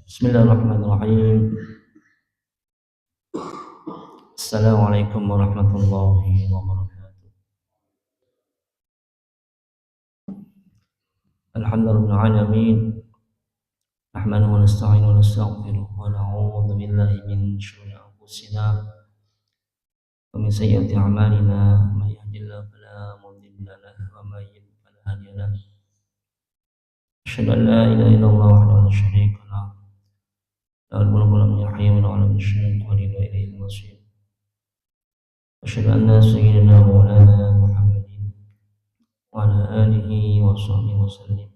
Bismillahirrahmanirrahim. Assalamualaikum warahmatullahi wabarakatuh. Alhamdulillahil alamin. Nahmaduhu wa nasta'inuhu wa nastaghfiruh wa na'udzu billahi min shururi anfusina wa min sayyiati a'malina. May yahdihillahu fala mudilla lahu wa may yudlil fala hadiya lahu. Asyhadu an la ilaha illallah wahdahu la syarika lahu. Lahul mulku wa lahul hamdu wa ala kulli syai'in qadir wa ilayhil masir. Asyhadu anna sayyidina maulana Muhammadin wa ala alihi wa sahbihi wa sallim.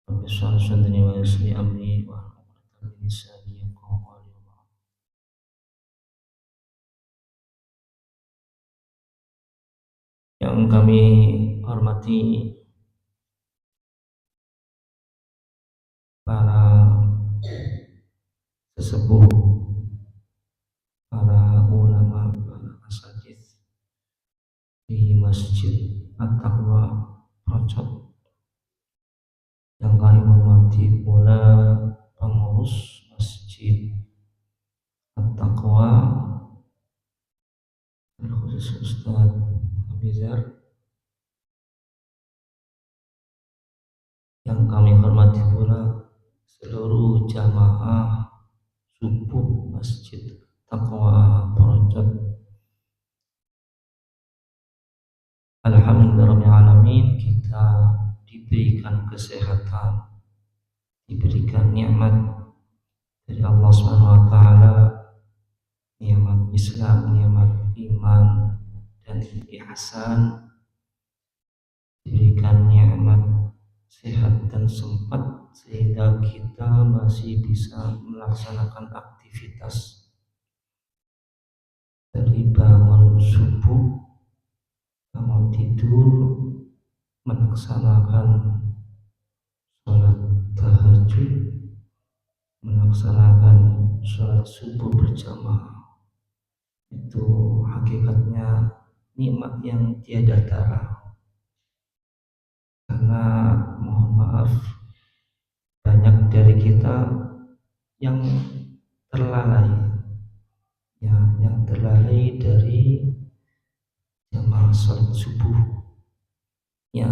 Rabbi shrah li sadri wa yassir li amri wa hlul 'uqdatam min lisani yafqahu qawli. Yang kami hormati para sesepuh, para ulama, para asatidz di Masjid At-Taqwa Procot, yang kami hormati pula pengurus Masjid At-Taqwa, khusus Ustaz Abizar, yang kami hormati pula seluruh jamaah subuh Masjid Taqwa Procot. Alhamdulillahirrahmanirrahim, kita diberikan kesehatan, diberikan nikmat dari Allah Subhanahu wa taala, nikmat Islam, nikmat iman dan ihsan, diberikan nikmat sehat dan sempat sehingga kita masih bisa melaksanakan aktivitas dari bangun subuh, bangun tidur, melaksanakan sholat tahajud, melaksanakan sholat subuh berjamaah. Itu hakikatnya nikmat yang tiada tara. Karena mohon maaf, banyak dari kita yang terlalai, yang terlalai dari jamaah sholat subuh. Ya,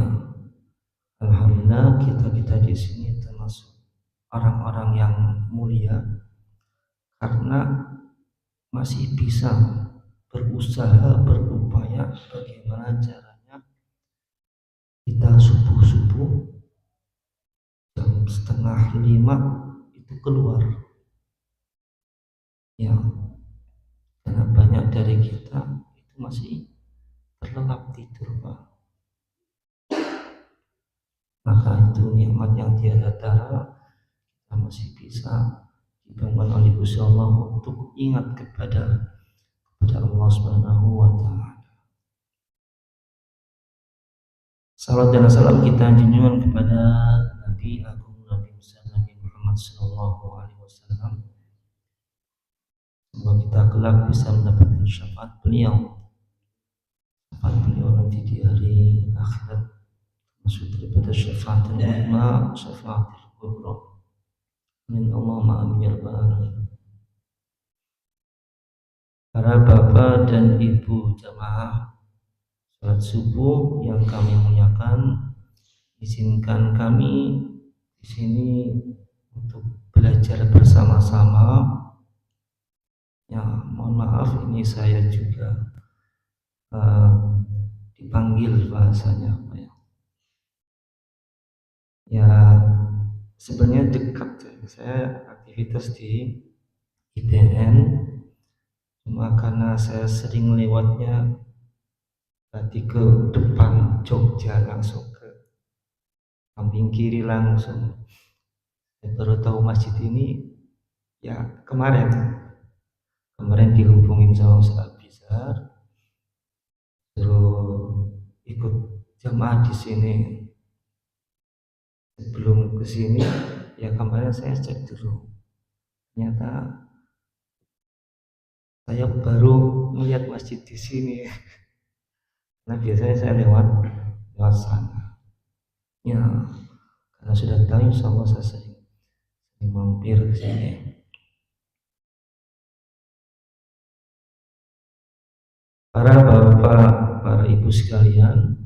alhamdulillah kita di sini termasuk orang-orang yang mulia karena masih bisa berusaha, berupaya bagaimana caranya kita subuh-subuh jam 4:30 itu keluar. Ya, karena banyak dari kita itu masih terlelap tidur, Pak. Maka itu nikmat yang tiada tara, kita masih bisa dibangun oleh Gusti Allah untuk ingat kepada Allah Subhanahu wa taala. Salam dan salam kita junjungan kepada Nabi Agung, Nabi besar, Nabi Muhammad sallallahu alaihi wasallam. Semoga kita kelak bisa mendapatkan syafaat beliau. Syafaat beliau nanti di hari akhirat, maksud daripada syafaat al-uzma, syafaat al-kubra. Amin Allahumma amin ya rabbal alamin. Para bapak dan ibu jamaah salat subuh yang kami muliakan, izinkan kami di sini untuk belajar bersama-sama. Ya, mohon maaf ini saya juga dipanggil bahasanya apa ya? Ya sebenarnya dekat. Saya aktivitas di IPN, cuma karena saya sering lewatnya berarti ke depan Jogja langsung ke samping kiri langsung. Saya baru tahu masjid ini ya kemarin dihubungin sama Ustaz Bizar, terus ikut jamaah di sini. Sebelum ke sini ya kemarin saya cek dulu, ternyata saya baru melihat masjid di sini. Nah biasanya saya lewat lewat sana. Ya karena sudah tahu insya Allah saya sering mampir ke sini. Para bapak, para ibu sekalian,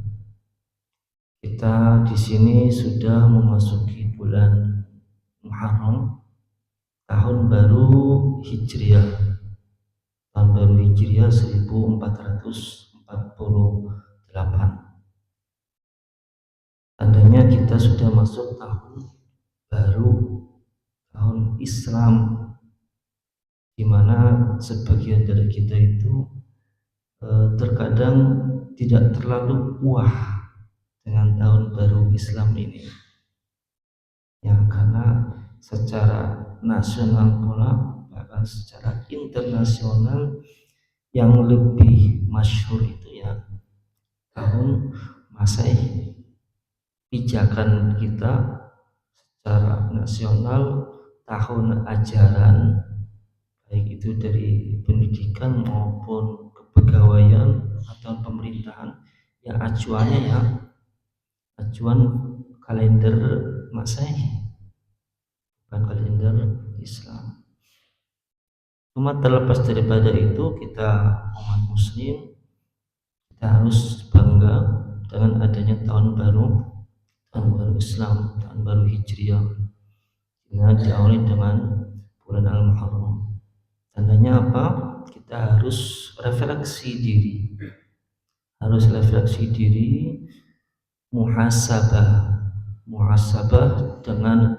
kita di sini sudah memasuki bulan Muharram, tahun baru Hijriah, tahun baru Hijriah 1448. Tandanya kita sudah masuk tahun baru, tahun Islam, di mana sebagian dari kita itu terkadang tidak terlalu puas dengan tahun baru Islam ini. Ya karena secara nasional pula bahkan secara internasional yang lebih masyhur itu ya tahun Masehi. Pijakan kita secara nasional tahun ajaran baik itu dari pendidikan maupun kepegawaian atau pemerintahan yang acuannya ya acuan kalender Masehi, bukan kalender Islam. Cuma terlepas daripada itu, kita umat muslim kita harus bangga dengan adanya tahun baru Islam, tahun baru Hijriah, yang diawali dengan bulan Al-Muharram. Tandanya apa? Kita harus refleksi diri, muhasabah dengan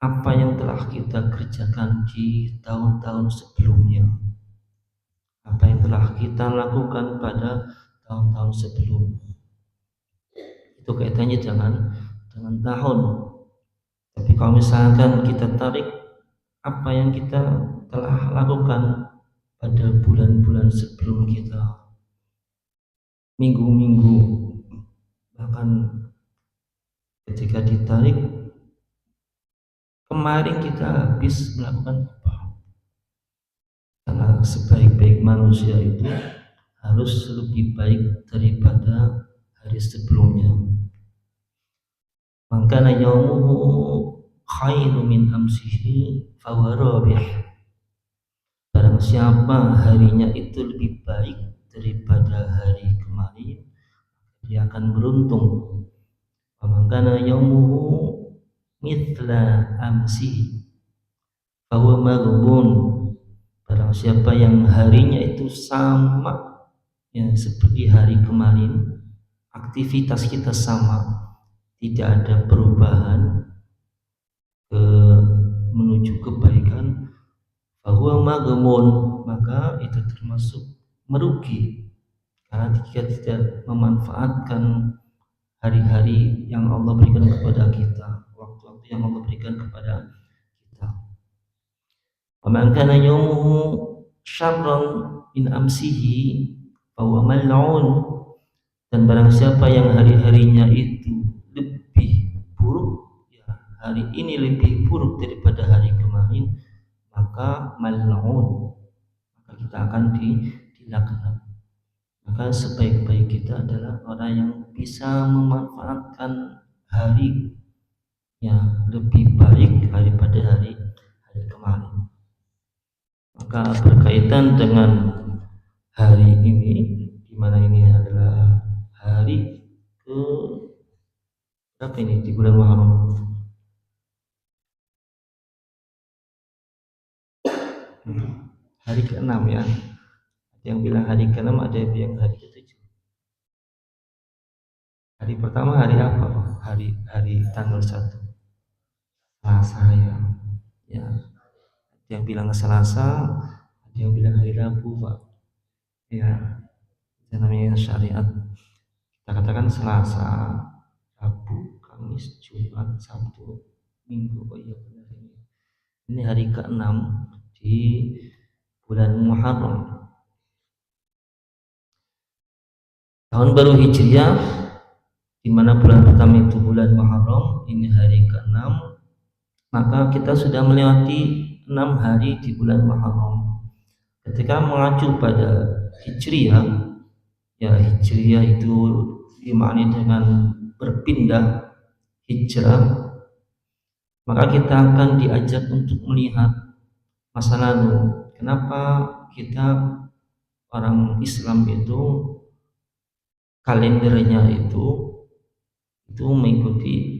apa yang telah kita kerjakan di tahun-tahun sebelumnya, apa yang telah kita lakukan pada tahun-tahun sebelumnya. Itu kaitannya dengan tahun. Tapi kalau misalkan kita tarik apa yang kita telah lakukan pada bulan-bulan sebelum kita, minggu-minggu, bahkan ketika ditarik kemarin kita habis melakukan apa? Karena sebaik-baik manusia itu harus lebih baik daripada hari sebelumnya. Maka yaumuhu khairu min amsihi fahuwa rabih. Barang siapa harinya itu lebih baik daripada hari kemarin, dia akan beruntung. Maka yaumuhu mithla amsihi fahuwa maghbun. Barang siapa yang harinya itu sama ya seperti hari kemarin, aktivitas kita sama, tidak ada perubahan menuju kebaikan, bahwa maghmun, maka itu termasuk merugi karena jika tidak memanfaatkan hari-hari yang Allah berikan kepada kita, waktu-waktu yang Allah berikan kepada kita. Wa man kana yawmuhu syarran min amsihi bahwa mal'un, dan barang siapa yang hari-harinya itu lebih buruk, ya hari ini lebih buruk daripada hari kemarin, maka mal'un, maka kita akan dilaknat. Maka sebaik-baik kita adalah orang yang bisa memanfaatkan hari yang lebih baik daripada hari kemarin. Maka berkaitan dengan hari ini, di mana ini adalah hari ke berapa ini di bulan Muharram? Hari ke-6 ya. Ada yang bilang hari ke-6, ada yang bilang hari ke-7. Hari pertama hari apa, Pak? Hari tanggal 1 Selasa ya. Ya, ada yang bilang Selasa, ada yang bilang hari Rabu, Pak. Ya, itu namanya syariat. Kita katakan Selasa, Rabu, Kamis, Jumat, Sabtu, Minggu. Oh iya benar ini. Ini hari ke-6 di bulan Muharram. Tahun baru Hijriah, di mana bulan pertama itu bulan Muharram, ini hari ke-6, maka kita sudah melewati 6 hari di bulan Muharram. Ketika mengacu pada Hijriah, ya Hijriah itu dimaknai dengan berpindah hijrah, maka kita akan diajak untuk melihat masa lalu. Kenapa kita orang Islam itu kalendernya itu mengikuti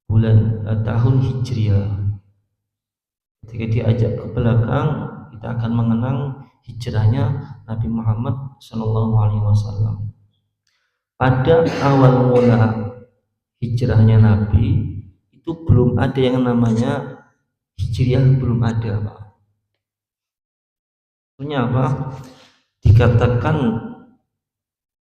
bulan tahun Hijriah. Ketika diajak ke belakang, kita akan mengenang hijrahnya Nabi Muhammad SAW. Pada awal mula hijrahnya Nabi itu belum ada yang namanya Hijriah, belum ada, Pak. Maksudnya apa? Dikatakan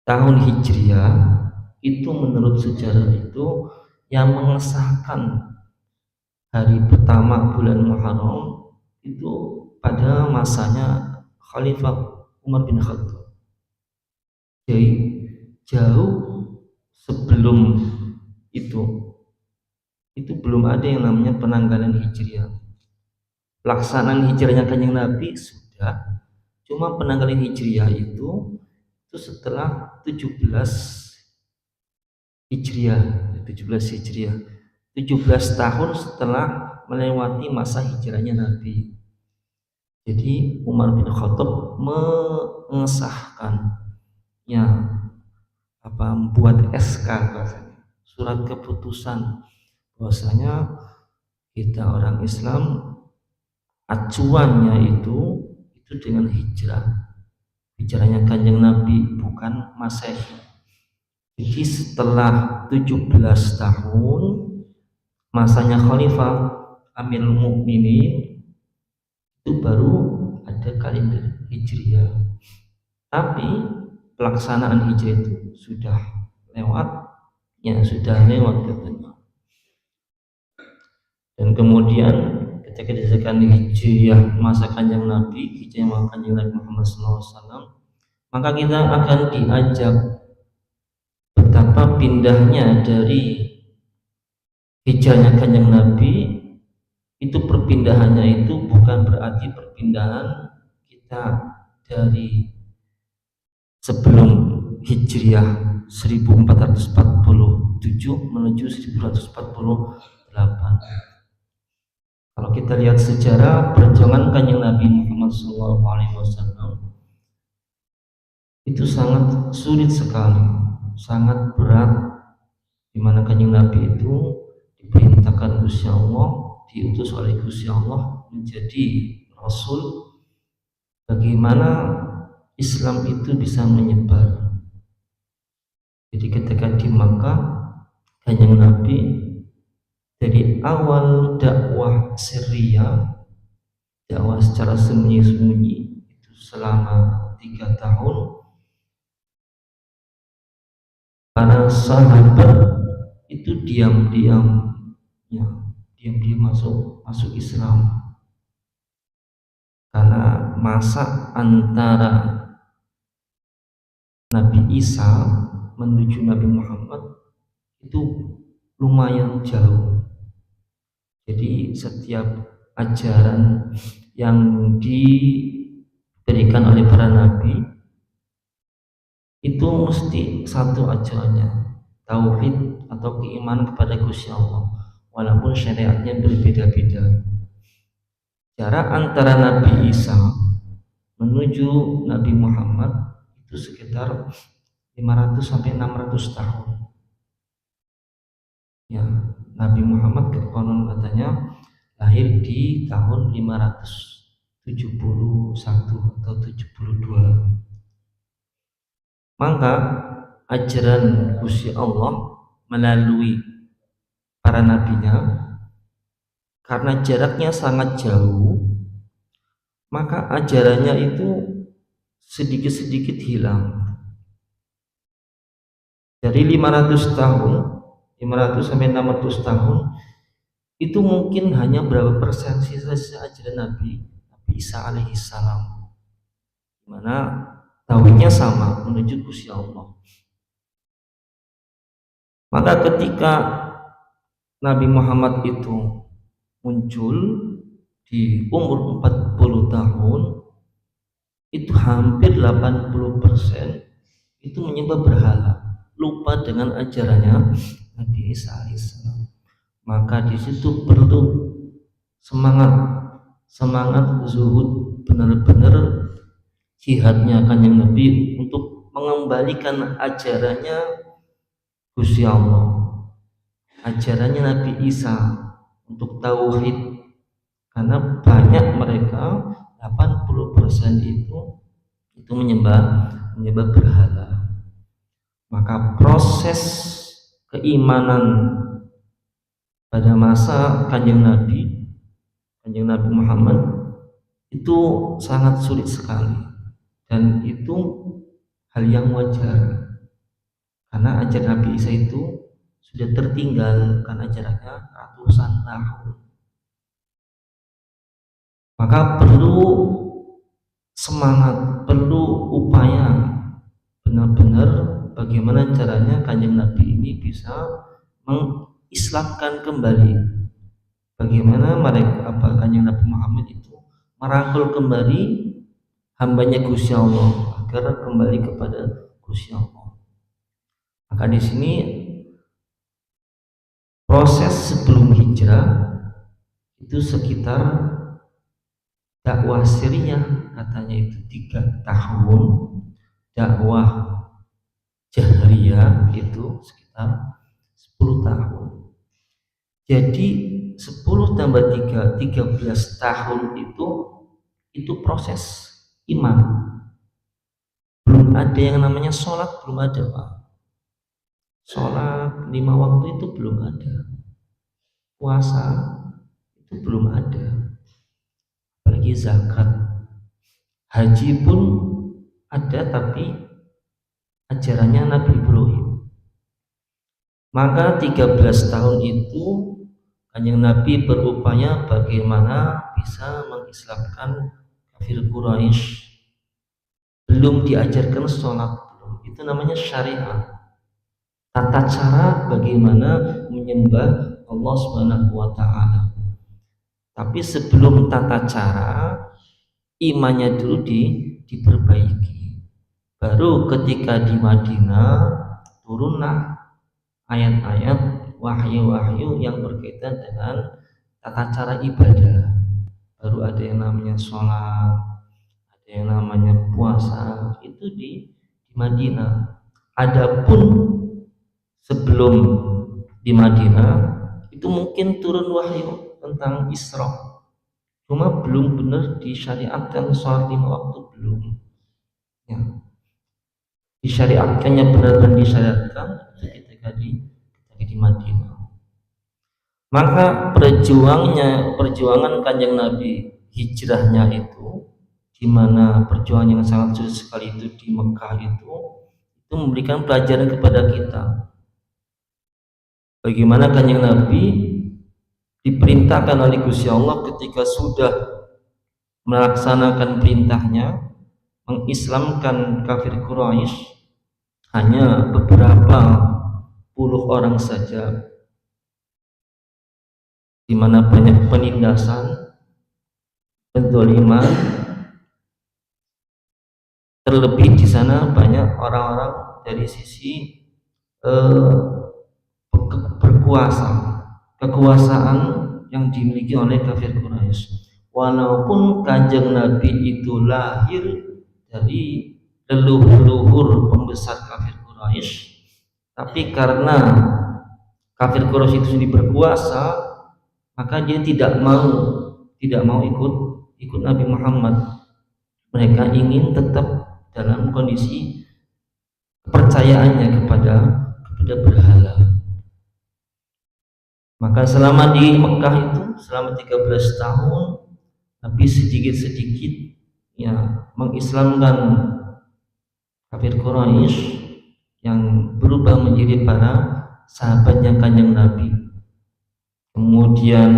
tahun Hijriah itu menurut sejarah itu yang mengesahkan hari pertama bulan Muharram itu pada masanya Khalifah Umar bin Khattab. Jadi jauh sebelum itu belum ada yang namanya penanggalan Hijriah. Pelaksanaan hijrahnya Kanjeng Nabi sudah, cuma penanggalan Hijriah itu setelah 17 Hijriah, 17 tahun setelah melewati masa hijrahnya Nabi. Jadi Umar bin Khattab mengesahkan, ya membuat SK bahasanya, surat keputusan bahwasanya kita orang Islam acuannya itu dengan hijrahnya Kanjeng Nabi, bukan Masehi. Jadi setelah 17 tahun masanya Khalifah Amirul Mukminin itu baru ada kalender Hijriah. Tapi pelaksanaan Hijriah itu sudah lewat katanya. Dan kemudian ketika disahkan Hijriah masa Kanjeng Nabi, Hijriah Kanjeng Nabi Muhammad SAW, maka kita akan diajak betapa pindahnya dari hijrahnya Kanjeng Nabi itu, perpindahannya itu bukan berarti perpindahan kita dari sebelum Hijriah 1447 menuju 1148. Kalau kita lihat sejarah perjuangan Kanjeng Nabi Muhammad SAW itu sangat sulit sekali, sangat berat, di mana Kanjeng Nabi itu diperintahkan Gusti Allah, diutus oleh Gusti Allah menjadi Rasul. Bagaimana Islam itu bisa menyebar? Jadi ketika di Makkah, Kanjeng Nabi dari awal dakwah sirriyah, dakwah secara sembunyi-sembunyi itu selama 3 tahun, para sahabat itu diam-diam masuk Islam, karena masa antara Nabi Isa menuju Nabi Muhammad itu lumayan jauh. Jadi setiap ajaran yang diberikan oleh para nabi itu mesti satu ajarannya, tauhid atau keimanan kepada Gusti Allah, walaupun syariatnya berbeda-beda. Jarak antara Nabi Isa menuju Nabi Muhammad itu sekitar 500 sampai 600 tahun. Ya, Nabi Muhammad konon katanya lahir di tahun 571 atau 72. Maka ajaran Gusti Allah melalui para nabinya, karena jaraknya sangat jauh, maka ajarannya itu sedikit-sedikit hilang. Dari 500 tahun, 500 sampai 600 tahun, itu mungkin hanya berapa persen sisa ajaran Nabi Isa alaihissalam, mana tauhidnya sama, menuju Gusti Allah. Maka ketika Nabi Muhammad itu muncul di umur 40 tahun, itu hampir 80% itu menyembah berhala, lupa dengan ajarannya Nabi Isa alaihissalam. Maka di situ perlu semangat zuhud, benar-benar jihadnya Kanjeng Nabi untuk mengembalikan ajarannya Gusti Allah, ajarannya Nabi Isa untuk tauhid, karena banyak mereka 80% itu menyembah berhala. Maka proses keimanan pada masa Kanjeng Nabi Muhammad itu sangat sulit sekali, dan itu hal yang wajar karena ajaran Nabi Isa itu sudah tertinggal karena jaraknya ratusan tahun. Maka perlu semangat, perlu upaya benar-benar bagaimana caranya Kanjeng Nabi ini bisa mengislamkan kembali, bagaimana Kanjeng Nabi Muhammad itu merangkul kembali hambanya Gusti Allah agar kembali kepada Gusti Allah. Maka di sini proses sebelum hijrah itu sekitar dakwah siriyah katanya itu 3 tahun, dakwah jahriyah itu sekitar 10 tahun. Jadi 10 tambah 3, 13 tahun itu proses iman. Belum ada yang namanya sholat, belum ada Pak. Sholat 5 waktu itu belum ada, puasa itu belum ada, apalagi zakat. Haji pun ada tapi ajarannya Nabi Ibrahim. Maka 13 tahun itu Kanjeng Nabi berupaya bagaimana bisa mengislamkan kafir Quraisy. Belum diajarkan sholat, belum. Itu namanya syariat, tata cara bagaimana menyembah Allah Subhanahu wa taala. Tapi sebelum tata cara, imannya dulu diperbaiki. Baru ketika di Madinah turunlah ayat-ayat wahyu-wahyu yang berkaitan dengan tata cara ibadah. Baru ada yang namanya sholat, ada yang namanya puasa, itu di Madinah. Adapun sebelum di Madinah itu mungkin turun wahyu tentang Isra, cuma belum benar disyariatkan sholat 5 waktu, belum ya. Disyariatkannya benar-benar disyariatkan ketika di Madinah. Maka perjuangan Kanjeng Nabi hijrahnya itu, di mana perjuangan yang sangat sulit sekali itu di Mekah itu memberikan pelajaran kepada kita bagaimana Kanjeng Nabi diperintahkan oleh Gusti Allah ketika sudah melaksanakan perintahnya mengislamkan kafir Quraisy hanya beberapa puluh orang saja, di mana banyak penindasan, penzaliman, terlebih di sana banyak orang-orang dari sisi kekuasaan yang dimiliki oleh kafir Quraisy. Walaupun Kanjeng Nabi itu lahir dari leluhur pembesar kafir Quraisy, tapi karena kafir Quraisy itu sendiri berkuasa, maka dia tidak mau ikut Nabi Muhammad. Mereka ingin tetap dalam kondisi kepercayaannya kepada berhala. Maka selama di Mekah itu selama 13 tahun Nabi sedikit-sedikit ya mengislamkan kafir Quraisy yang berubah menjadi para sahabatnya Kanjeng Nabi. Kemudian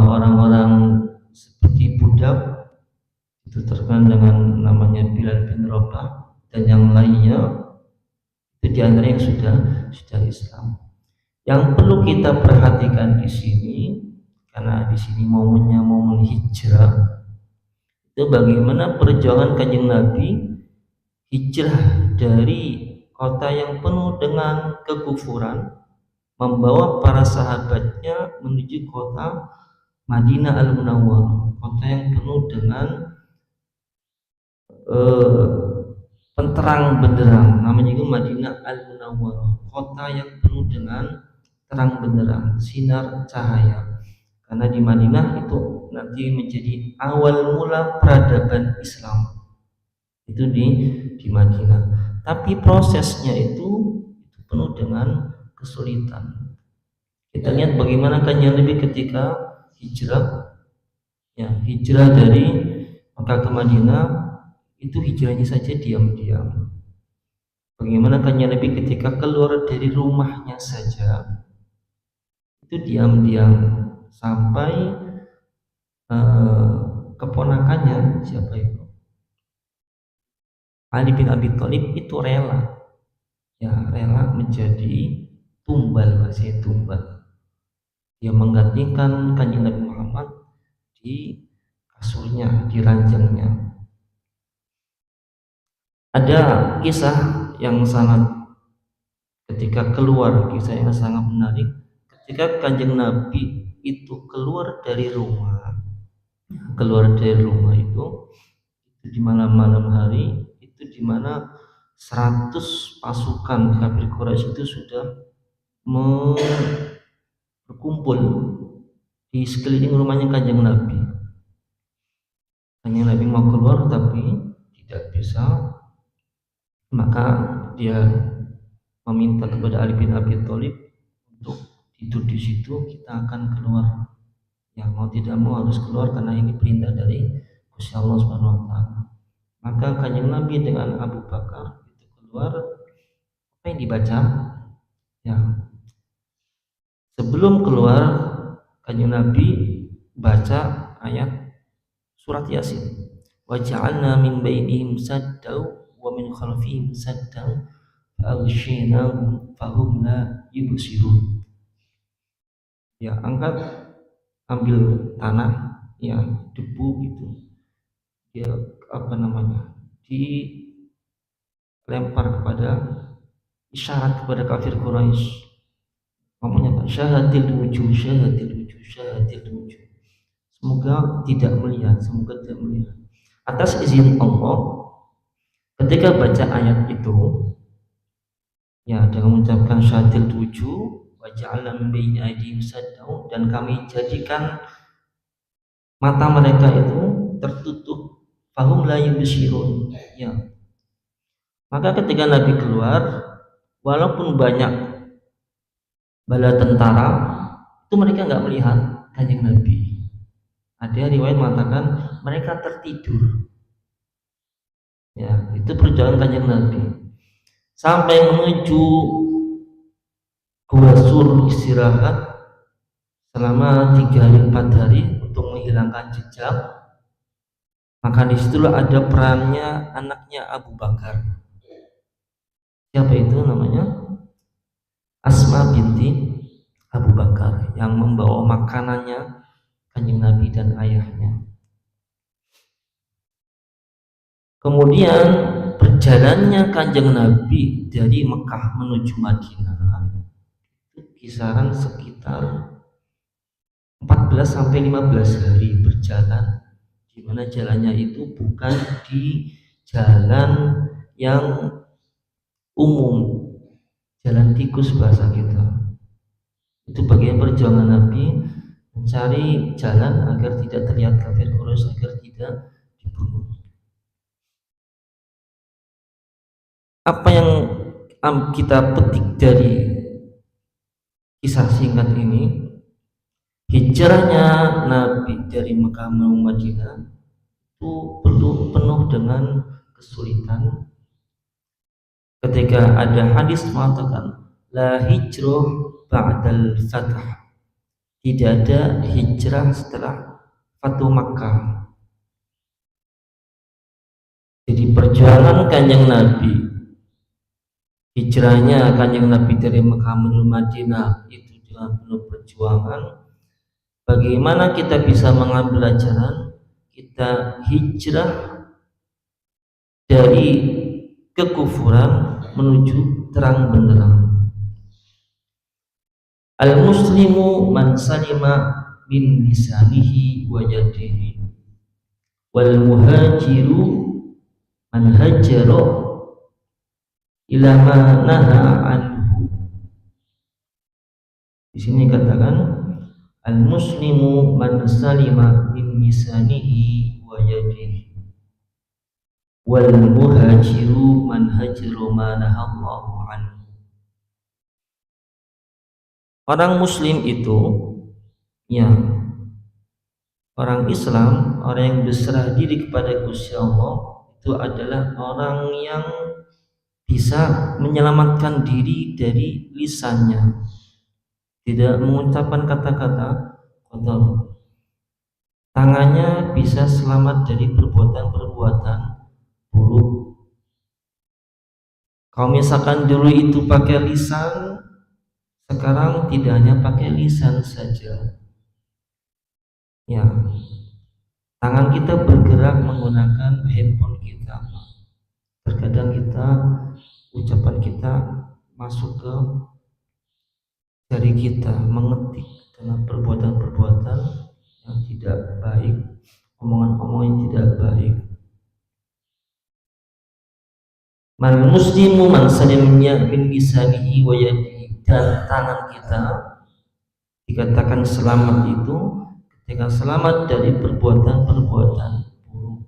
orang-orang seperti budak itu terkenal dengan namanya Bilal bin Rabah dan yang lainnya itu diantara yang sudah Islam. Yang perlu kita perhatikan di sini karena di sini momennya momen hijrah itu bagaimana perjuangan Kanjeng Nabi hijrah dari kota yang penuh dengan kekufuran membawa para sahabatnya menuju kota Madinah Al-Munawwarah, kota yang penuh dengan penterang benderang, namanya itu Madinah Al-Munawwarah, kota yang penuh dengan terang benderang, sinar cahaya. Karena di Madinah itu nanti menjadi awal mula peradaban Islam. Itu di Madinah. Tapi prosesnya itu penuh dengan kesulitan. Kita lihat bagaimana Kanjeng Nabi ketika hijrah, ya hijrah dari Mekah ke Madinah itu hijrahnya saja diam-diam. Bagaimana Kanjeng Nabi ketika keluar dari rumahnya saja itu diam-diam sampai keponakannya siapa itu Ali bin Abi Thalib itu rela menjadi tumbal, masih tumbal. Dia menggantikan Kanjeng Nabi Muhammad di kasurnya, di ranjangnya. Ada kisah yang sangat ketika keluar, kisah yang sangat menarik. Ketika Kanjeng Nabi itu keluar dari rumah itu di malam-malam hari itu di mana 100 pasukan kafir Quraisy itu sudah berkumpul di sekeliling rumahnya Kanjeng Nabi. Kanjeng Nabi mau keluar tapi tidak bisa, maka dia meminta kepada Ali bin Abi Thalib untuk tidur di situ, kita akan keluar. Ya mau tidak mau harus keluar karena ini perintah dari Gusti Allah Subhanahu wa taala. Maka Kanjeng Nabi dengan Abu Bakar itu keluar. Apa yang dibaca? Ya. Sebelum keluar Kanjeng Nabi baca ayat surat Yasin. Wa ja'alna min bainihim saddaw wa min khalfihim saddaw fa'aghshaynahum fahum la yubsirun. Ya, ambil tanah ya debu gitu, dia dilempar kepada isyarat kepada kafir Quraisy, ngomongnya apa? Syahadil wujuh, semoga tidak melihat atas izin Allah. Ketika baca ayat itu ya dengan mengucapkan syahadil wujuh wa ja'alna min baini aydihim saddaw, dan kami jadikan mata mereka itu tertutup, fahum la yubsirun, ya. Maka ketika Nabi keluar, walaupun banyak bala tentara itu mereka nggak melihat Kanjeng Nabi. Ada riwayat mengatakan mereka tertidur, ya. Itu perjalanan Kanjeng Nabi sampai menuju Gua Sur istirahat selama 3 hari 4 hari untuk menghilangkan jejak. Maka disitulah ada perannya anaknya Abu Bakar. Siapa itu namanya? Asma binti Abu Bakar, yang membawa makanannya Kanjeng Nabi dan ayahnya. Kemudian perjalanannya Kanjeng Nabi dari Mekah menuju Madinah kisaran sekitar 14 sampai 15 hari berjalan, di mana jalannya itu bukan di jalan yang umum, jalan tikus bahasa kita. Itu bagian perjuangan Nabi mencari jalan agar tidak terlihat kafir Quraisy, agar tidak dibunuh. Apa yang kita petik dari kisah singkat ini? Hijrahnya Nabi dari Mekah menuju Madinah itu penuh dengan kesulitan. Ketika ada hadis mengatakan la hijrah ba'dal fath, tidak ada hijrah setelah Fatu Makkah. Jadi perjuangan Kanjeng Nabi, hijrahnya Kanjeng Nabi dari Mekah menuju Madinah itu dengan penuh perjuangan. Bagaimana kita bisa mengambil pelajaran? Kita hijrah dari kekufuran menuju terang benderang. Al-muslimu man salima min lisanihi wa yadihi, wal muhajiru man hajara ila ma naha anhu. Di sini katakan al-muslimu man salima min lisanihi wa yadihi, wal muhajiru man hajara ma nahallahu anhu. Orang muslim itu ya orang Islam, orang yang berserah diri kepada Gusti Allah itu adalah orang yang bisa menyelamatkan diri dari lisannya, tidak mengucapkan kata-kata kotor. Tangannya bisa selamat dari perbuatan-perbuatan buruk. Kalau misalkan dulu itu pakai lisan, sekarang tidak hanya pakai lisan saja. Ya, tangan kita bergerak menggunakan handphone kita. Terkadang ucapan kita masuk ke jari kita, mengetik dengan perbuatan-perbuatan yang tidak baik, omongan-omongan yang tidak baik. Man muslimu man salimnya min lisanihi wa yadihi, dan tangan kita dikatakan selamat itu ketika selamat dari perbuatan-perbuatan buruk.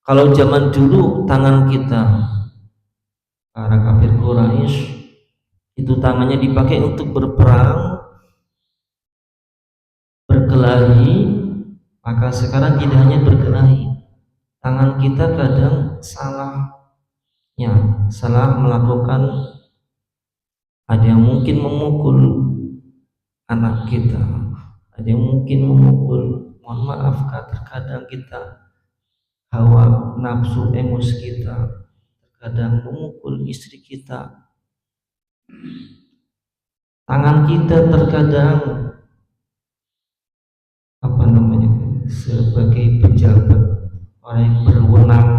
Kalau zaman dulu tangan kita, para kafir Quraisy, itu tangannya dipakai untuk berperang, berkelahi, maka sekarang tidak hanya berkelahi, tangan kita kadang salah melakukan, ada yang mungkin memukul anak kita, ada yang mungkin memukul, mohon maaf, terkadang kita hawa nafsu emosi kita, terkadang memukul istri kita. Tangan kita terkadang sebagai pejabat, orang yang berwenang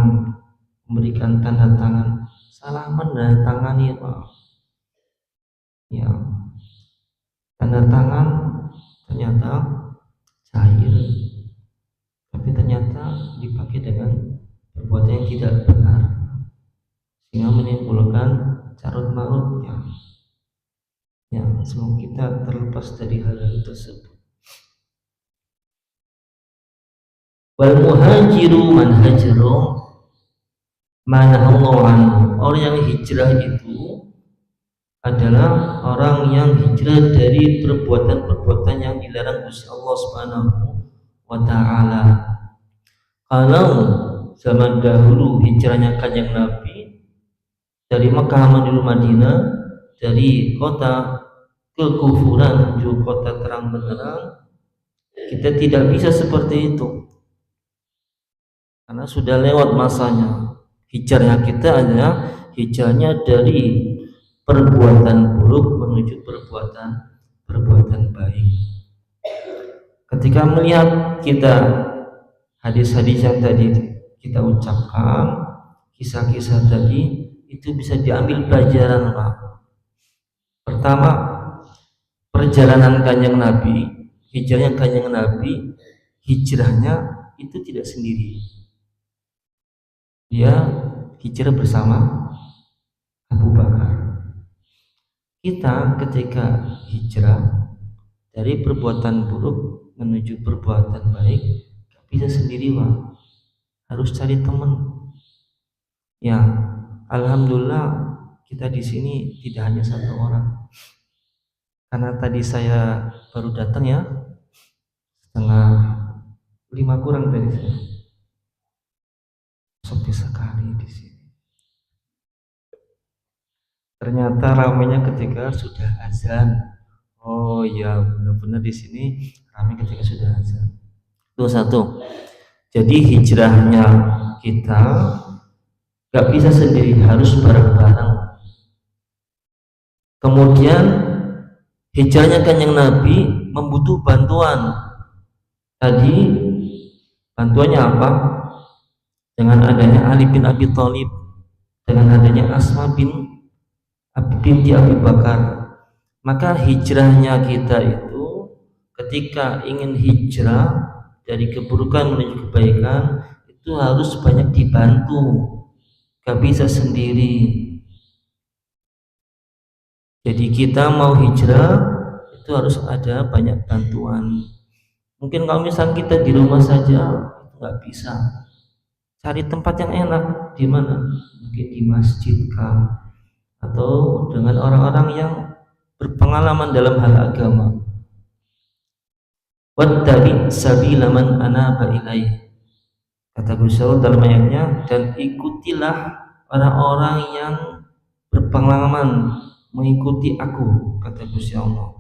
memberikan tanda tangan, salah menandatangani ya, tanda tangan ternyata cair, tapi ternyata dipakai dengan perbuatan yang tidak benar, sehingga menimbulkan carut marut ya, semoga kita terlepas dari hal-hal tersebut. Wal muhajiru man hajara ma nahallahu anhu, orang yang hijrah itu adalah orang yang hijrah dari perbuatan-perbuatan yang dilarang Gusti Allah Subhanahu wa taala. Kalau zaman dahulu hijrahnya Kanjeng Nabi dari Mekah menuju Madinah, dari kota kekufuran menuju kota terang benderang, kita tidak bisa seperti itu karena sudah lewat masanya. Hijrahnya kita adalah hijrahnya dari perbuatan buruk menuju perbuatan baik. Ketika melihat kita hadis-hadis yang tadi kita ucapkan, kisah-kisah tadi, itu bisa diambil pelajaran, Pak. Pertama, perjalanan Kanjeng Nabi, hijrahnya Kanjeng Nabi, hijrahnya itu tidak sendiri. Dia hijrah bersama Abu Bakar. Kita ketika hijrah dari perbuatan buruk menuju perbuatan baik, gak bisa sendiri, Pak. Harus cari teman. Ya, alhamdulillah kita di sini tidak hanya satu orang. Karena tadi saya baru datang ya, setengah 5 kurang tadi saya. Sepi sekali di sini. Ternyata ramainya ketika sudah azan. Oh iya, benar-benar di sini ramai ketika sudah azan. Itu satu. Jadi hijrahnya kita gak bisa sendiri, harus bareng-bareng. Kemudian hijrahnya Kanjeng Nabi membutuh bantuan. Tadi bantuannya apa? Dengan adanya Ali bin Abi Thalib, dengan adanya Asma binti Abi Bakar. Maka hijrahnya kita itu ketika ingin hijrah dari keburukan menuju kebaikan itu harus banyak dibantu, gak bisa sendiri. Jadi kita mau hijrah itu harus ada banyak bantuan. Mungkin kalau misalnya kita di rumah saja nggak bisa, cari tempat yang enak di mana? Mungkin di masjid kah, atau dengan orang-orang yang berpengalaman dalam hal agama. Wattabi sabila man anaba ilaih. Kata Gusti Allah dalam ayatnya, dan ikutilah orang-orang yang berpengalaman mengikuti aku, kata Gusti Allah.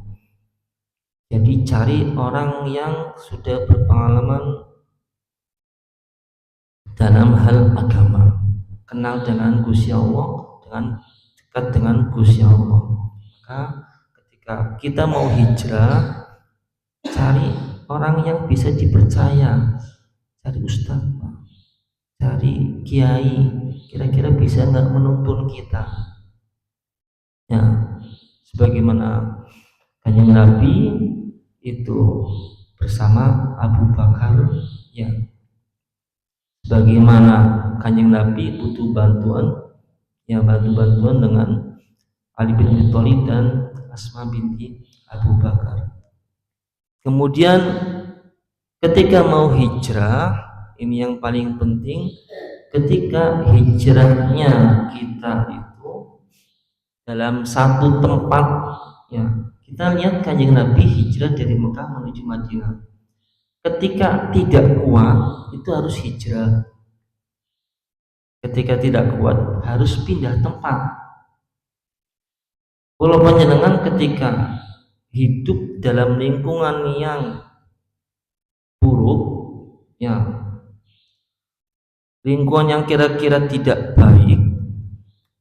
Jadi cari orang yang sudah berpengalaman dalam hal agama, kenal dengan Gusti Allah, dengan dekat dengan Gusti Allah. Maka ketika kita mau hijrah, cari orang yang bisa dipercaya, cari ustaz, cari kiai, kira-kira bisa nggak menuntun kita. Ya, sebagaimana Kanjeng Nabi itu bersama Abu Bakar, ya. Sebagaimana Kanjeng Nabi butuh bantuan, ya bantuan dengan Ali bin Abi Thalib dan Asma binti Abu Bakar. Kemudian ketika mau hijrah, ini yang paling penting, ketika hijrahnya kita itu dalam satu tempat, ya kita lihat Kanjeng Nabi hijrah dari Mekah menuju Madinah. Ketika tidak kuat itu harus hijrah. Ketika tidak kuat harus pindah tempat. Kalau panjenengan ketika hidup dalam lingkungan yang buruk, ya lingkungan yang kira-kira tidak baik,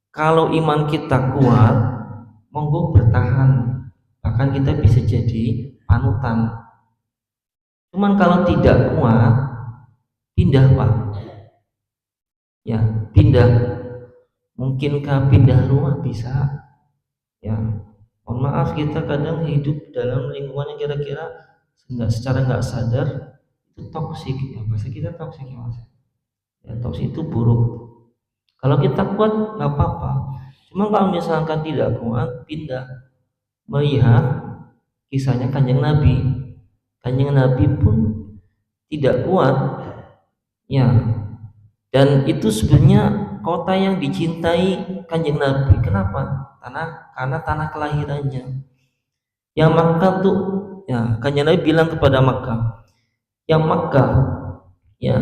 kalau iman kita kuat, monggo bertahan, bahkan kita bisa jadi panutan. Cuman kalau tidak kuat, pindah Pak, ya pindah. Mungkinkah pindah rumah? Bisa, ya. Mohon maaf, kita kadang hidup dalam lingkungan yang kira-kira secara nggak sadar itu toksik, ya bahasa kita toksik ya Mas. Ya toksik itu buruk. Kalau kita kuat nggak apa-apa. Cuma kalau misalkan tidak kuat, pindah. Melihat kisahnya Kanjeng Nabi. Kanjeng Nabi pun tidak kuat, ya. Dan itu sebenarnya kota yang dicintai Kanjeng Nabi. Kenapa? Karena tanah kelahirannya. Yang Makkah tuh, ya Kanjeng Nabi bilang kepada Makkah, yang Makkah, ya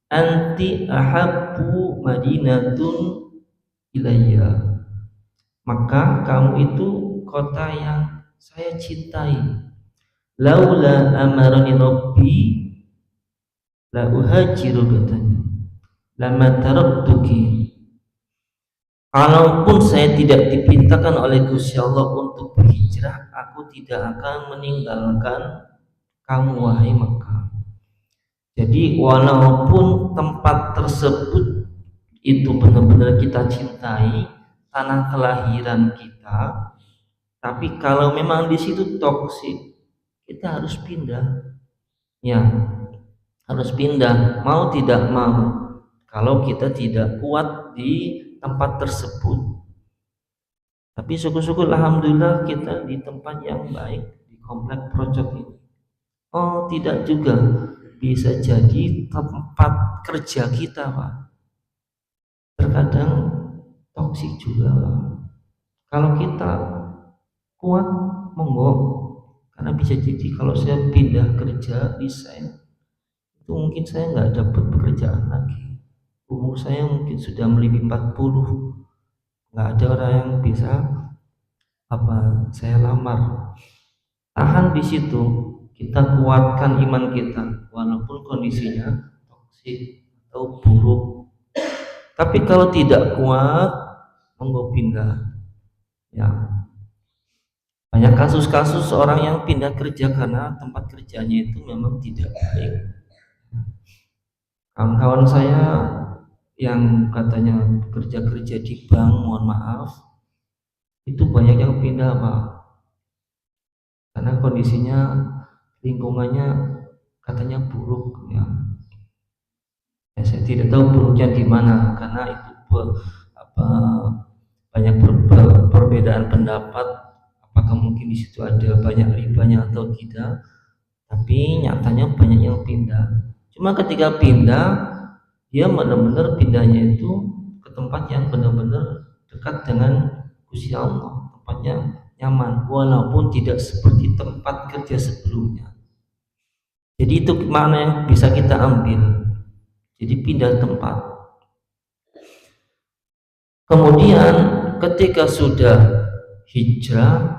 anti ahabbu madinatun ilayya. Maka kamu itu kota yang saya cintai. Laula amarani rabbi la uhajiru, katanya. Lama taraktuki. Kalaupun saya tidak diperintahkan oleh Gusti Allah untuk berhijrah, aku tidak akan meninggalkan kamu wahai Makkah. Jadi walaupun tempat tersebut itu benar-benar kita cintai, tanah kelahiran kita, tapi kalau memang di situ toksik, kita harus pindah. Ya, harus pindah, mau tidak mau. Kalau kita tidak kuat di tempat tersebut. Tapi syukur-syukur alhamdulillah kita di tempat yang baik, di komplek Projok ini. Oh, tidak juga, bisa jadi tempat kerja kita Pak. Terkadang toksik juga. Kalau kita kuat, monggo. Karena bisa jadi kalau saya pindah kerja resign, itu mungkin saya nggak dapat pekerjaan lagi. Umur saya mungkin sudah melebihi 40, nggak ada orang yang bisa saya lamar. Tahan di situ, kita kuatkan iman kita walaupun kondisinya toksik atau buruk. Tapi kalau tidak kuat, monggo pindah. Ya, banyak kasus-kasus orang yang pindah kerja karena tempat kerjanya itu memang tidak baik. Kawan-kawan saya yang katanya kerja di bank, mohon maaf, itu banyak yang pindah, Pak, karena kondisinya, lingkungannya katanya buruk ya. Saya tidak tahu buruknya di mana, karena itu banyak perbedaan pendapat, apakah mungkin di situ ada banyak ribanya atau tidak. Tapi nyatanya banyak yang pindah. Cuma ketika pindah, dia benar-benar pindahnya itu ke tempat yang benar-benar dekat dengan Gusti Allah, tempatnya nyaman, walaupun tidak seperti tempat kerja sebelumnya. Jadi itu mana yang bisa kita ambil. Jadi pindah tempat. Kemudian ketika sudah hijrah,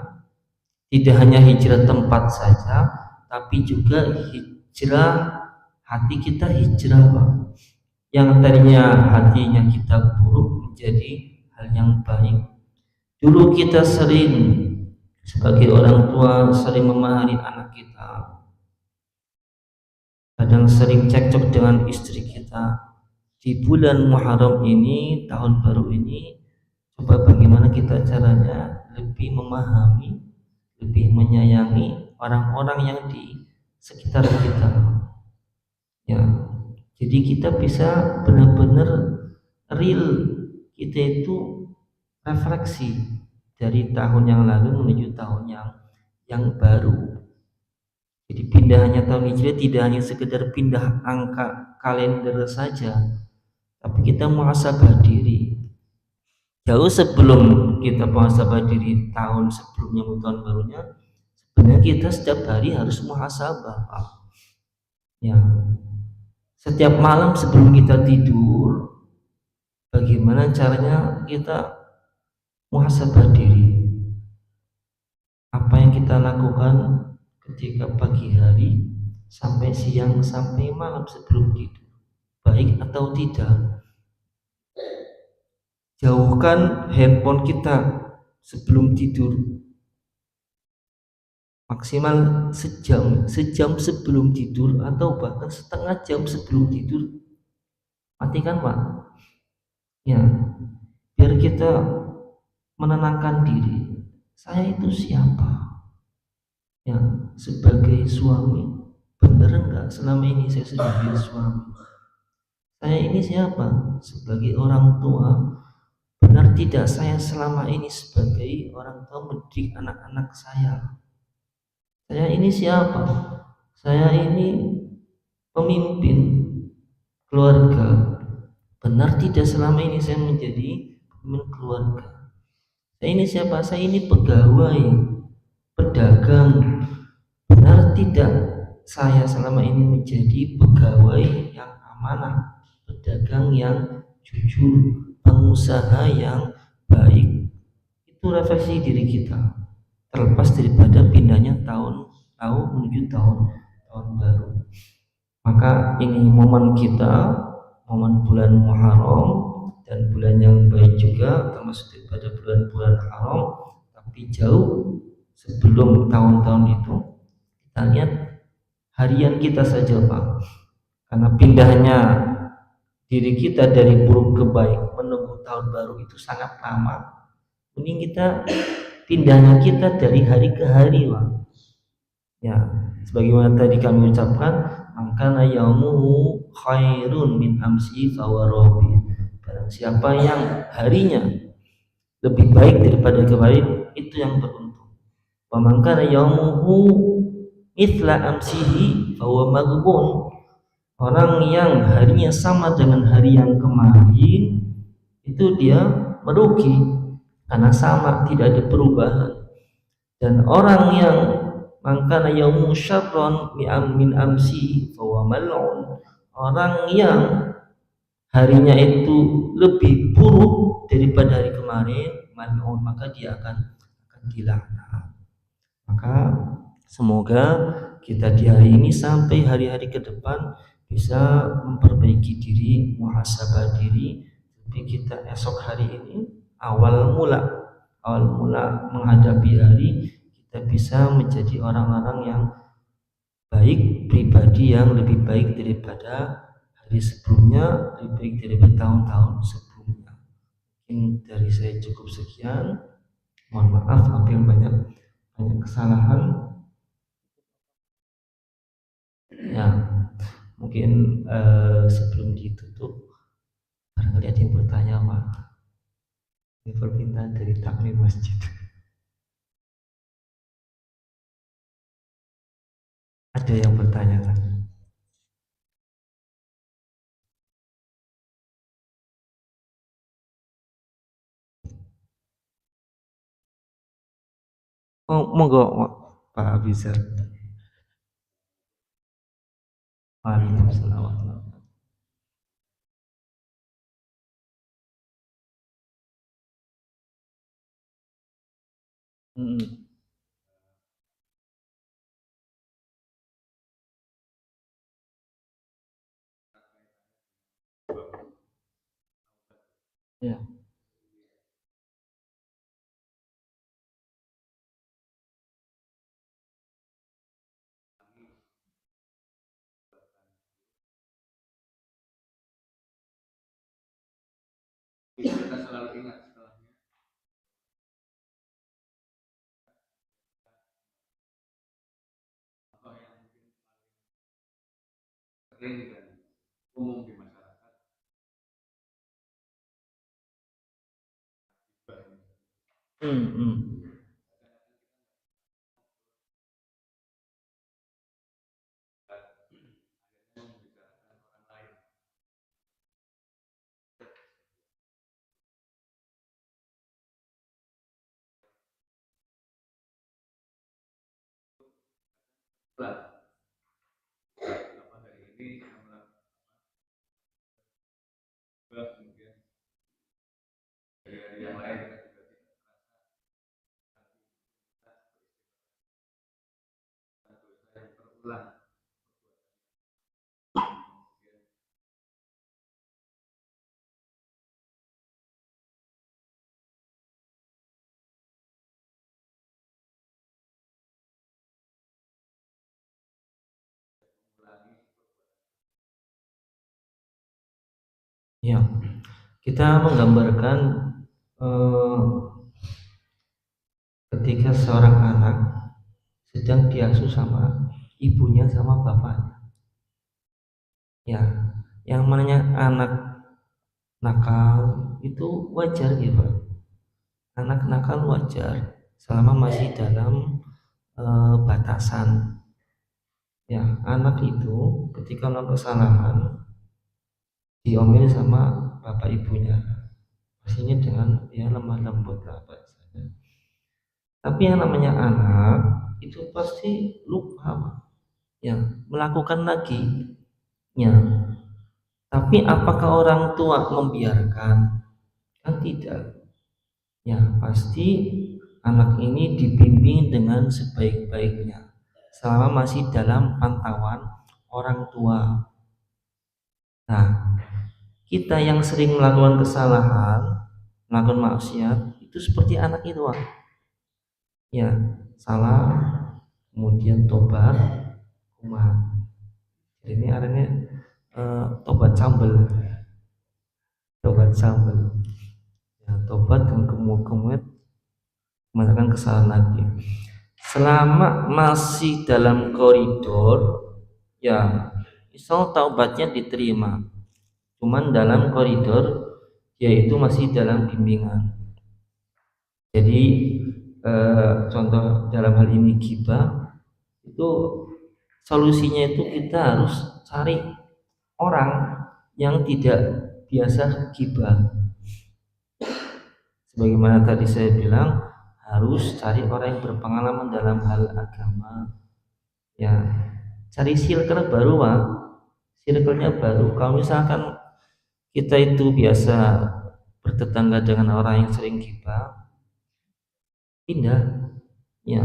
tidak hanya hijrah tempat saja, tapi juga hijrah hati kita, hijrah, Pak. Yang tadinya hatinya kita buruk menjadi hal yang baik. Dulu kita sering sebagai orang tua sering memarahi anak kita, kadang sering cekcok dengan istri kita. Di bulan Muharram ini, tahun baru ini, coba bagaimana kita caranya lebih memahami, lebih menyayangi orang-orang yang di sekitar kita. Ya, jadi kita bisa benar-benar real, kita itu refleksi dari tahun yang lalu menuju tahun yang baru. Jadi pindahnya tahun hijriah tidak hanya sekedar pindah angka kalender saja, tapi kita muhasabah diri. Jauh sebelum kita muhasabah diri tahun sebelumnya, tahun barunya, sebenarnya kita setiap hari harus muhasabah, Pak. Ya, setiap malam sebelum kita tidur, bagaimana caranya kita muhasabah diri. Apa yang kita lakukan ketika pagi hari sampai siang sampai malam sebelum tidur, baik atau tidak. Jauhkan handphone kita sebelum tidur, maksimal sejam sebelum tidur, atau bahkan setengah jam sebelum tidur matikan, Pak. Ya, biar kita menenangkan diri. Saya itu siapa? Ya, sebagai suami, benar enggak selama ini saya sebagai suami? Saya ini siapa? Sebagai orang tua, benar tidak saya selama ini sebagai orang tua mendidik anak-anak saya? Saya ini siapa? Saya ini pemimpin keluarga. Benar tidak selama ini saya menjadi pemimpin keluarga? Saya ini siapa? Saya ini pegawai, pedagang. Benar tidak saya selama ini menjadi pegawai yang amanah, pedagang yang jujur, pengusaha yang baik? Itu refleksi diri kita, terlepas daripada pindahnya tahun menuju tahun baru. Maka ini momen kita, momen bulan Muharram, dan bulan yang baik juga, termasuk daripada bulan-bulan haram. Tapi jauh sebelum tahun-tahun itu, kita lihat harian kita saja, Pak. Karena pindahnya diri kita dari buruk ke baik menunggu tahun baru itu sangat lama. Mending kita pindahnya kita dari hari ke hari, Pak. Ya, sebagaimana tadi kami ucapkan, maka yaumuhu khairun min amsi fawarabi. Barang siapa yang harinya lebih baik daripada kemarin, itu yang beruntung. Wa man kana yaumuhu mithla amsihi fahuwa maghbun. Orang yang harinya sama dengan hari yang kemarin, itu dia merugi karena sama, tidak ada perubahan. Dan orang yang mangkana yaumu syarron min amsi fahuwa mal'un, orang yang harinya itu lebih buruk daripada hari kemarin, mal'un, maka dia akan dilaknat. Maka semoga kita di hari ini sampai hari-hari ke depan bisa memperbaiki diri, muhasabah diri, tapi kita esok hari ini awal mula menghadapi hari, kita bisa menjadi orang-orang yang baik, pribadi yang lebih baik daripada hari sebelumnya, lebih baik daripada tahun-tahun sebelumnya. Mungkin dari saya cukup sekian. Mohon maaf apabila banyak kesalahan. Ya, mungkin sebelum ditutup, barangkali ada yang bertanya, Pak. Ini permintaan dari takmir masjid. Ada yang bertanya kan? Oh, monggo Pak Abizar. Waalaikumsalam. Hmm. Ya. Kita selalu ingat setelahnya. Atau yang mungkin sering dan umum di masyarakat. Hmm, hmm. Apa hari ini kemudian dari yang lain kita juga tidak terulang. Ya, kita menggambarkan eh, ketika seorang anak sedang diasuh sama ibunya sama bapaknya. Ya, yang namanya anak nakal itu wajar gitu, Pak. Anak nakal wajar selama masih dalam batasan. Ya, anak itu ketika melakukan kesalahan diomel sama bapak ibunya, pastinya dengan ya lemah lembut lah bahasanya. Tapi yang namanya anak itu pasti lupa, Pak. Ya, melakukan lagi. Ya, tapi apakah orang tua membiarkan? Kan tidak. Ya, pasti anak ini dibimbing dengan sebaik-baiknya selama masih dalam pantauan orang tua. Nah, kita yang sering melakukan kesalahan, melakukan maksiat, itu seperti anak itu, Wak. Ya, salah, kemudian tobat, kumat. Jadi ini artinya tobat sambel, ya, tobat dan kemudian melakukan kesalahan lagi. Selama masih dalam koridor, ya, misal taubatnya diterima, cuman dalam koridor, yaitu masih dalam bimbingan. Jadi contoh dalam hal ini ghibah, itu solusinya itu kita harus cari orang yang tidak biasa ghibah. Sebagaimana tadi saya bilang, harus cari orang yang berpengalaman dalam hal agama. Ya, cari circle baru, Pak. Circle-nya baru. Kalau misalkan kita itu biasa bertetangga dengan orang yang sering gibah, pindah. Ya,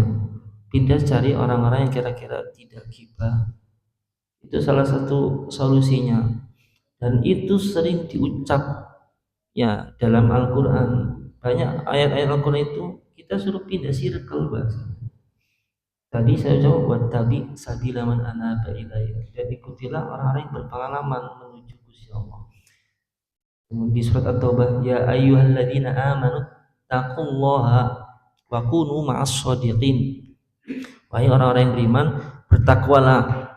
pindah cari orang-orang yang kira-kira tidak gibah. Itu salah satu solusinya. Dan itu sering diucap ya dalam Al-Quran. Banyak ayat-ayat Al-Quran itu kita suruh pindah circle, bahasa. Tadi saya coba buat tabi sabila man anaba ilayya, dan ikutilah orang-orang yang berpengalaman menuju Gusti Allah. Kemudian di surat At-Taubah, ya ayyuhalladzina amanu taqullaha wa kunu ma'as shadiqin. Wahai orang-orang yang beriman, bertakwalah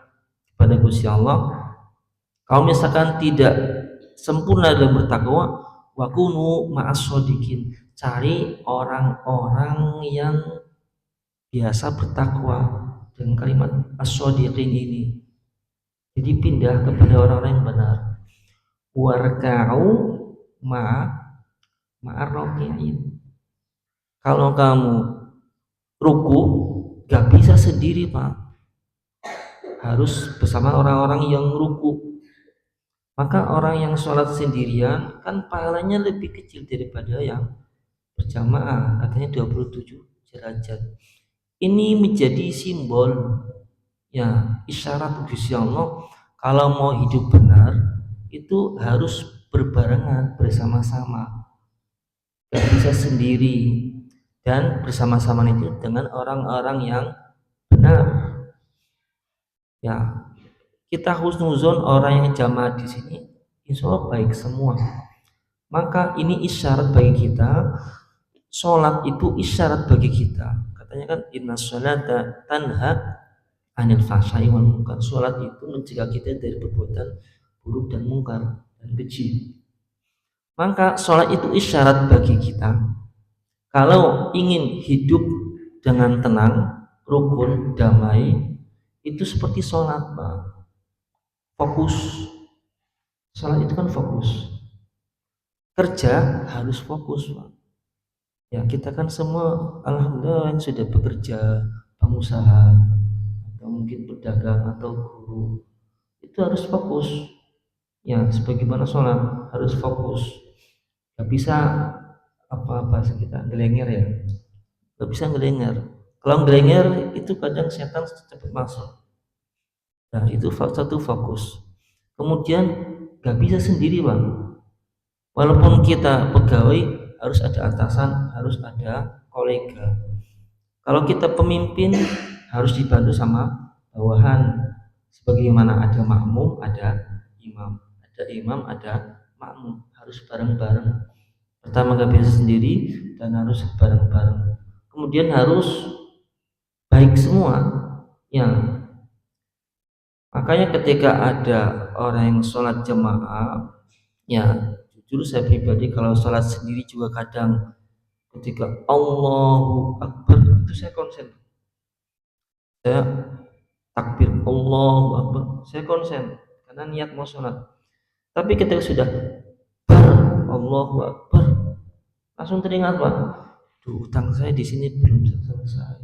kepada Gusti Allah. Kalau misalkan tidak sempurna dalam bertakwa, wa kunu ma'as shadiqin. Cari orang-orang yang biasa bertakwa dengan kalimat as-shadiqin ini. Jadi pindah kepada orang-orang yang benar. Warka'u ma'ar-raki'in. Kalau kamu ruku, gak bisa sendiri, Pak. Harus bersama orang-orang yang ruku. Maka orang yang sholat sendirian kan pahalanya lebih kecil daripada yang berjamaah, katanya 27 derajat. Ini menjadi simbol ya, isyarat Gusti Allah kalau mau hidup benar itu harus berbarengan, bersama-sama, gak bisa sendiri, dan bersama-sama itu dengan orang-orang yang benar. Ya, kita husnuzon orang yang jamaah di sini insya Allah baik semua. Maka ini isyarat bagi kita, sholat itu isyarat bagi kita. Katanya kan inna sholata tanha anil fahsya'i wal munkar. Sholat itu mencegah kita dari perbuatan buruk dan mungkar dan keji. Maka sholat itu isyarat bagi kita kalau ingin hidup dengan tenang, rukun, damai, itu seperti sholat, Pak. Fokus. Sholat itu kan fokus. Kerja harus fokus, Pak. Ya, kita kan semua alhamdulillah yang sudah bekerja, pengusaha, atau mungkin pedagang atau guru, itu harus fokus. Ya, sebagaimana sholat harus fokus. Gak bisa apa bahasa kita ngelenger ya, gak bisa ngelenger. Kalau ngelenger itu kadang setan cepat masuk. Nah, itu satu fokus. Kemudian gak bisa sendiri, Bang. Walaupun kita pegawai harus ada atasan, harus ada kolega. Kalau kita pemimpin harus dibantu sama bawahan. Sebagaimana ada makmum, ada imam. Ada imam, ada makmum. Harus bareng-bareng. Pertama gak bisa sendiri dan harus bareng-bareng. Kemudian harus baik semua. Ya. Makanya ketika ada orang yang sholat jamaah, ya jujur saya pribadi kalau sholat sendiri juga kadang ketika Allahu Akbar itu saya konsen. Saya takbir Allahu Akbar, saya konsen karena niat mau sholat. Tapi ketika sudah Allahu Akbar, langsung teringat, Pak, duh, utang saya di sini belum selesai.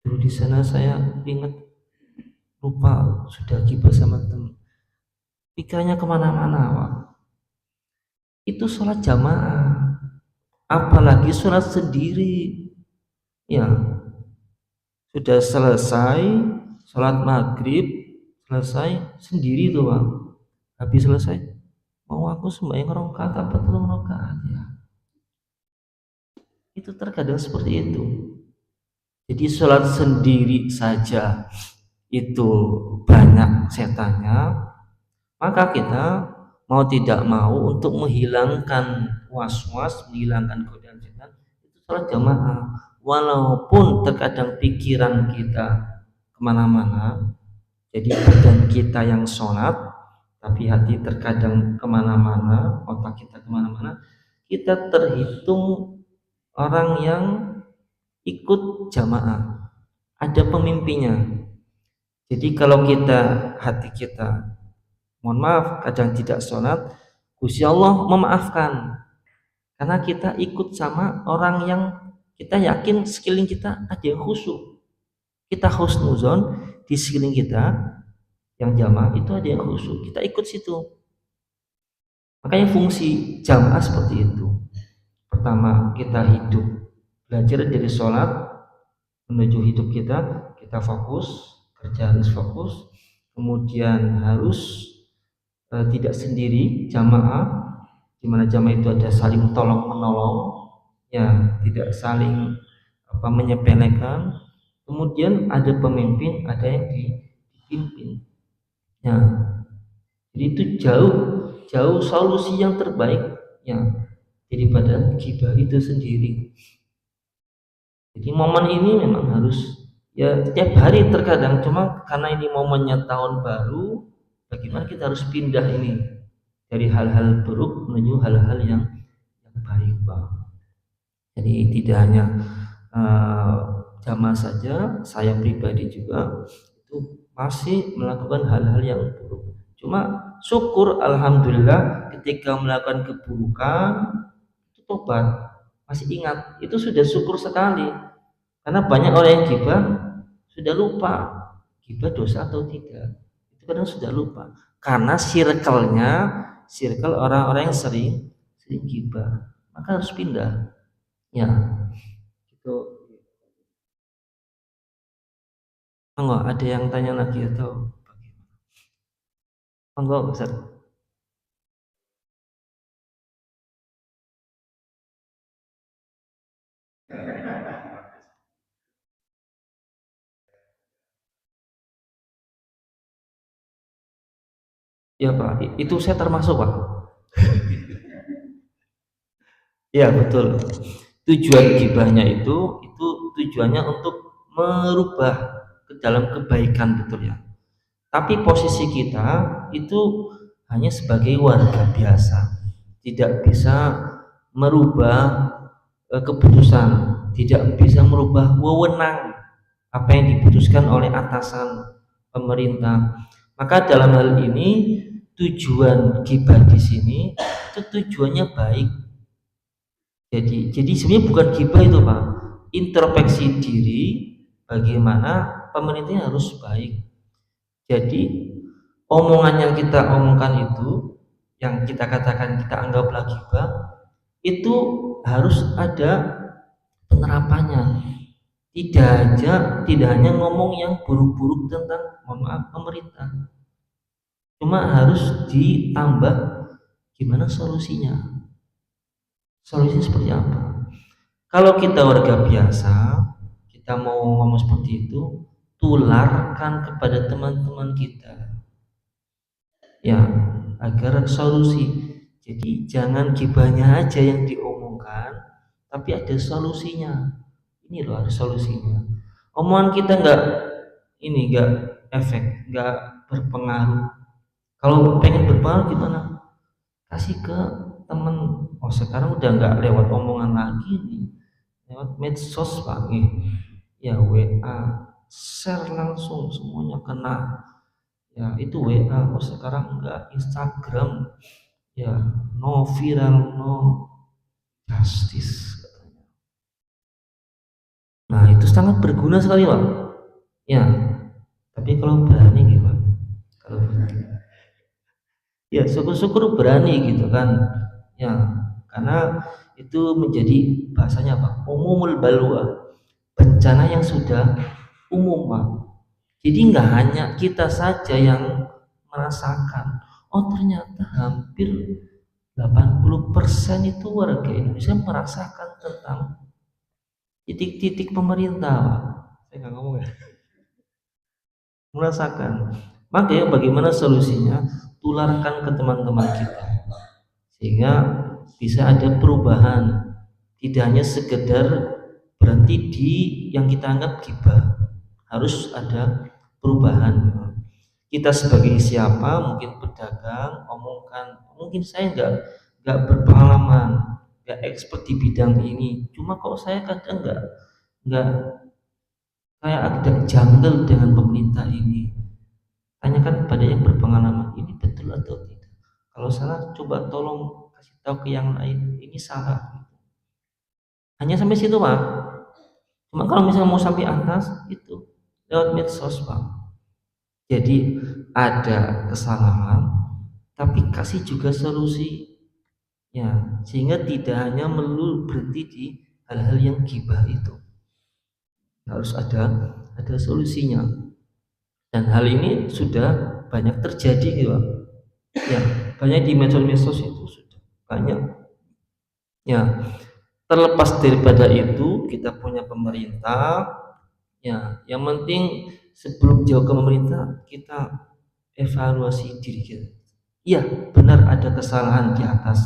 Dulu di sana saya ingat lupa sudah gibah sama teman. Pikirannya kemana-mana, Pak. Itu sholat jamaah, apalagi sholat sendiri. Ya, sudah selesai sholat maghrib, selesai sendiri tuh, Pak. Habis selesai, mau aku sembahyang rakaat apa 3 rakaat ya. Itu terkadang seperti itu. Jadi sholat sendiri saja itu banyak setannya, maka kita mau tidak mau untuk menghilangkan was-was, menghilangkan godaan setan, itu sholat jamaah. Walaupun terkadang pikiran kita kemana-mana, jadi badan kita yang sholat, tapi hati terkadang kemana-mana, otak kita kemana-mana, kita terhitung orang yang ikut jamaah, ada pemimpinnya. Jadi kalau kita, hati kita, mohon maaf, kadang tidak sholat, Gusti Allah memaafkan. karena kita ikut sama orang yang kita yakin sekeliling kita ada yang khusyuk. Kita husnuzon di sekeliling kita yang jamaah itu ada yang khusyuk, kita ikut situ. Makanya fungsi jamaah seperti itu. Pertama, kita hidup, belajar dari sholat menuju hidup kita, kita fokus, kerja harus fokus, kemudian harus tidak sendiri, jamaah, di mana jamaah itu ada saling tolong menolong, ya, tidak saling menyepelekan. Kemudian ada pemimpin, ada yang dipimpin. Ya, jadi itu jauh solusi yang terbaik ya daripada gibah itu sendiri. Jadi momen ini memang harus ya setiap hari terkadang, cuma karena ini momennya tahun baru, bagaimana kita harus pindah ini dari hal-hal buruk menuju hal-hal yang baik, Pak. Jadi tidak hanya jamaah saja, saya pribadi juga itu masih melakukan hal-hal yang buruk. Cuma syukur alhamdulillah ketika melakukan keburukan itu tobat, masih ingat, itu sudah syukur sekali. Karena banyak orang yang gibah sudah lupa gibah dosa atau tidak. Itu kadang sudah lupa. Karena circle orang-orang yang sering gibah, maka harus pindah. Ya, gitu. Enggak ada yang tanya lagi atau bagaimana? Enggak, Ustaz. Ya Pak, itu saya termasuk Pak. Ya betul. Tujuan gibahnya itu tujuannya untuk merubah ke dalam kebaikan, betul ya. Tapi posisi kita itu hanya sebagai warga biasa, tidak bisa merubah keputusan, tidak bisa merubah wewenang apa yang diputuskan oleh atasan pemerintah. Maka dalam hal ini tujuan gibah di sini itu tujuannya baik. Jadi sebenarnya bukan gibah itu Pak, introspeksi diri bagaimana pemerintah harus baik. Jadi omongan yang kita omongkan itu, yang kita katakan kita anggaplah gibah, itu harus ada penerapannya. Tidak hanya ngomong yang buruk-buruk tentang pemerintah. Cuma harus ditambah gimana solusinya. Solusinya seperti apa? Kalau kita warga biasa, kita mau ngomong seperti itu, tularkan kepada teman-teman kita. Ya, agar solusi. Jadi jangan gibahnya aja yang diomongkan, tapi ada solusinya. Ini loh ada solusinya. Omongan kita nggak efek, nggak berpengaruh. Kalau pengen berpengaruh gimana? Kasih ke temen. Oh sekarang udah nggak lewat omongan lagi nih, lewat medsos Pak nih. Ya WA, share langsung semuanya kena. Ya itu WA. Oh sekarang nggak Instagram. Ya no viral, no justice. Nah itu sangat berguna sekali Pak. Ya, tapi kalau berani gimana? Kalau berani. Ya syukur-syukur berani gitu kan. Ya, karena itu menjadi bahasanya Pak, umumul balwa, bencana yang sudah umum Pak. Jadi nggak hanya kita saja yang merasakan. Oh ternyata hampir 80% itu warga Indonesia merasakan tentang titik-titik pemerintah Pak. Saya nggak ngomong ya. Merasakan. Makanya bagaimana solusinya? Tularkan ke teman-teman kita sehingga bisa ada perubahan, tidak hanya sekedar berhenti di yang kita anggap gibah, harus ada perubahan. Kita sebagai siapa, mungkin pedagang, omongkan, mungkin saya nggak berpengalaman, nggak expert di bidang ini, cuma kok saya kadang nggak kayak ada janggal dengan pemerintah ini. Tanyakan pada yang berpengalaman, ini betul atau tidak. Kalau salah coba tolong kasih tahu ke yang lain, ini salah. Hanya sampai situ Pak. Cuma kalau misalnya mau sampai atas itu lewat medsos Pak. Jadi ada kesalahan, tapi kasih juga solusi, ya, sehingga tidak hanya melulu berhenti di hal-hal yang gibah itu. Harus ada solusinya. Dan hal ini sudah banyak terjadi gitu Pak. Ya, banyak di medsos-medsos itu sudah banyak. Ya, terlepas daripada itu kita punya pemerintah, ya, yang penting sebelum jauh ke pemerintah kita evaluasi diri kita. Iya, benar ada kesalahan di atas.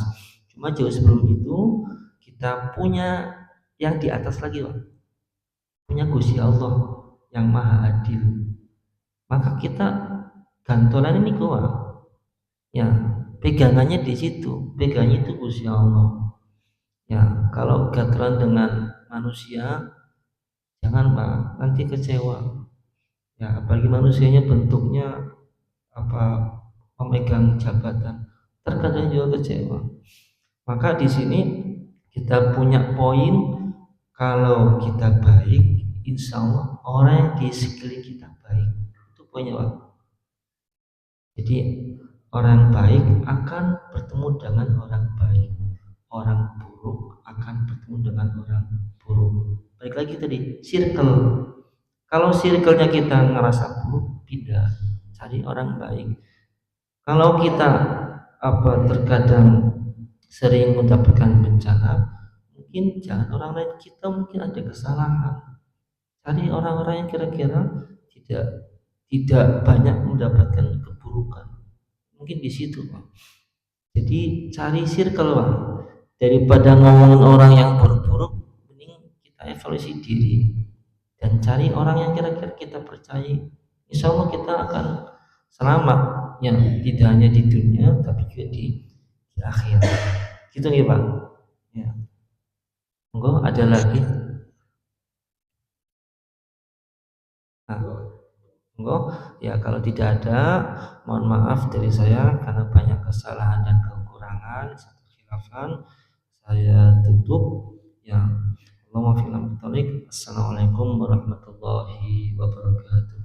Cuma jauh sebelum itu kita punya yang di atas lagi, Pak. Punya Gusti Allah yang Maha Adil. Maka kita gantolan ini kuat. Ya, pegangannya di situ. Pegangannya itu Gusti Allah. Ya, kalau gantolan dengan manusia jangan Pak, nanti kecewa. Ya, apalagi manusianya bentuknya apa memegang jabatan, terkadang juga kecewa. Maka di sini kita punya poin, kalau kita baik, insya Allah orang yang di sekeliling kita baik. Itu poinnya Pak. Jadi orang baik akan bertemu dengan orang baik, orang buruk akan bertemu dengan orang buruk. Baik lagi tadi circle. Kalau circle-nya kita ngerasa buruk, pindah cari orang baik. Kalau kita terkadang sering mendapatkan bencana, mungkin jangan orang lain, kita mungkin ada kesalahan. Cari orang-orang yang kira-kira tidak tidak banyak mendapatkan keburukan. Mungkin di situ, Pak. Jadi cari circle, Pak. Daripada ngomongin orang yang buruk-buruk, mending kita evaluasi diri dan cari orang yang kira-kira kita percaya. Insya Allah kita akan selamat, yang tidak hanya di dunia tapi juga di akhirat. Gitu nih Pak. Ya. Monggo ada lagi. Nah, monggo ya, kalau tidak ada mohon maaf dari saya karena banyak kesalahan dan kekurangan satu khilafan. Saya tutup ya. Assalamualaikum warahmatullahi wabarakatuh.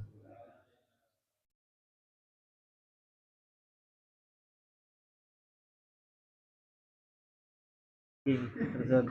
Terus